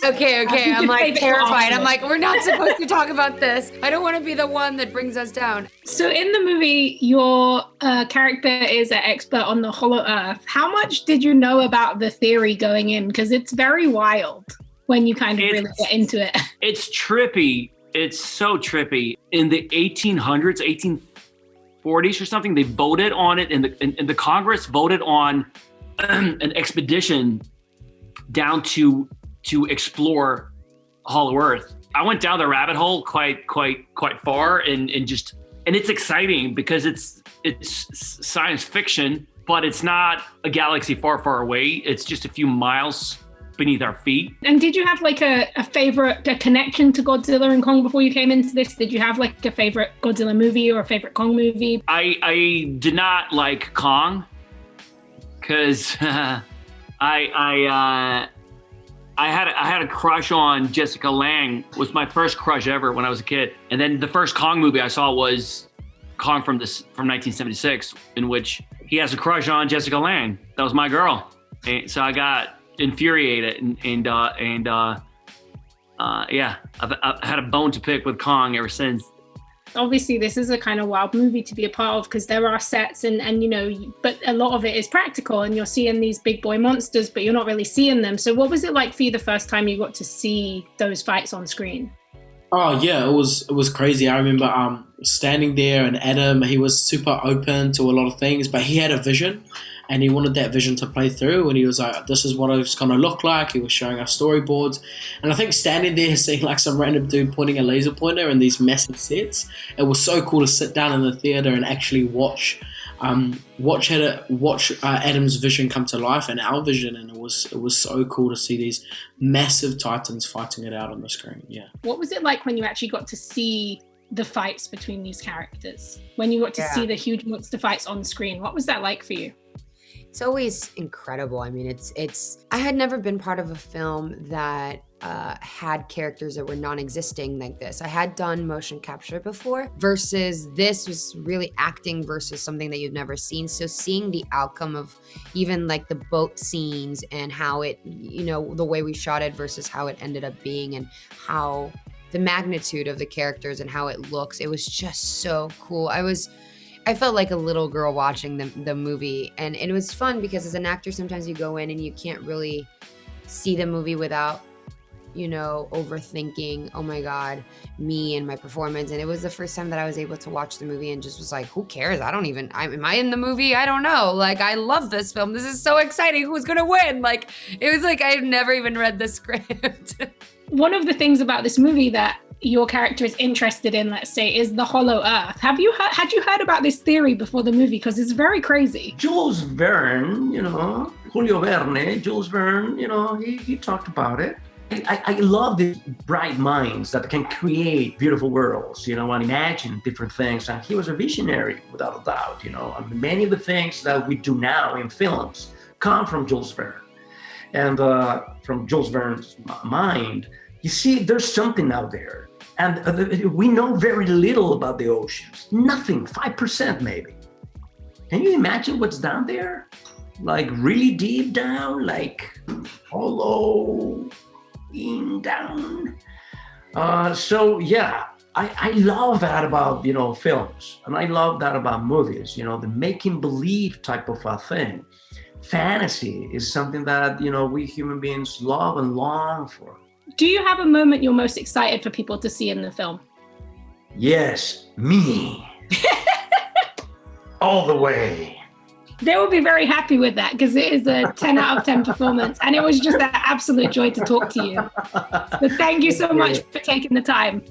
Okay. I'm like terrified. I'm afterwards. like, we're not supposed to talk about this. I don't want to be the one that brings us down. So in the movie, your character is an expert on the Hollow Earth. How much did you know about the theory going in? Because it's very wild when you kind of really get into it. It's trippy. It's so trippy. In the 1800s, 1840s or something, they voted on it, and the Congress voted on an expedition down to explore Hollow Earth. I went down the rabbit hole quite far, and it's exciting because it's science fiction, but it's not a galaxy far, far away. It's just a few miles beneath our feet. And did you have like a connection to Godzilla and Kong before you came into this? Did you have like a favorite Godzilla movie or a favorite Kong movie? I did not like Kong because I had a crush on Jessica Lange. It was my first crush ever when I was a kid. And then the first Kong movie I saw was Kong from 1976, in which he has a crush on Jessica Lange. That was my girl. And so I got infuriated and I've had a bone to pick with Kong ever since. Obviously, this is a kind of wild movie to be a part of because there are sets and you know, but a lot of it is practical and you're seeing these big boy monsters, but you're not really seeing them. So what was it like for you the first time you got to see those fights on screen? Oh yeah, it was crazy. I remember standing there, and Adam, he was super open to a lot of things, but he had a vision. And he wanted that vision to play through, and he was like, this is what it's going to look like. He was showing us storyboards. And I think standing there seeing like some random dude pointing a laser pointer in these massive sets, it was so cool to sit down in the theater and actually watch Adam's vision come to life and our vision. And it was so cool to see these massive titans fighting it out on the screen. Yeah. What was it like when you actually got to see the fights between these characters? When you got to see the huge monster fights on screen, what was that like for you? It's always incredible. I mean, I had never been part of a film that had characters that were non-existing like this. I had done motion capture before versus this was really acting versus something that you've never seen. So seeing the outcome of even like the boat scenes and how it, you know, the way we shot it versus how it ended up being and how the magnitude of the characters and how it looks, it was just so cool. I felt like a little girl watching the movie, and it was fun because as an actor, sometimes you go in and you can't really see the movie without, you know, overthinking, oh my God, me and my performance. And it was the first time that I was able to watch the movie and just was like, who cares? Am I in the movie? I don't know. Like, I love this film. This is so exciting. Who's gonna win? Like, it was like, I've never even read the script. One of the things about this movie that your character is interested in, let's say, is the Hollow Earth. Had you heard about this theory before the movie? Because it's very crazy. Jules Verne, Julio Verne, Jules Verne, he talked about it. I love these bright minds that can create beautiful worlds, and imagine different things. And he was a visionary, without a doubt, I mean, many of the things that we do now in films come from Jules Verne. And from Jules Verne's mind, you see, there's something out there. And we know very little about the oceans. Nothing, 5% maybe. Can you imagine what's down there? Like really deep down, like hollow, in down. So yeah, I love that about, films. And I love that about movies, the making believe type of a thing. Fantasy is something that, we human beings love and long for. Do you have a moment you're most excited for people to see in the film? Yes, me. All the way. They will be very happy with that because it is a 10 out of 10 performance. And it was just an absolute joy to talk to you. So thank you so much for taking the time.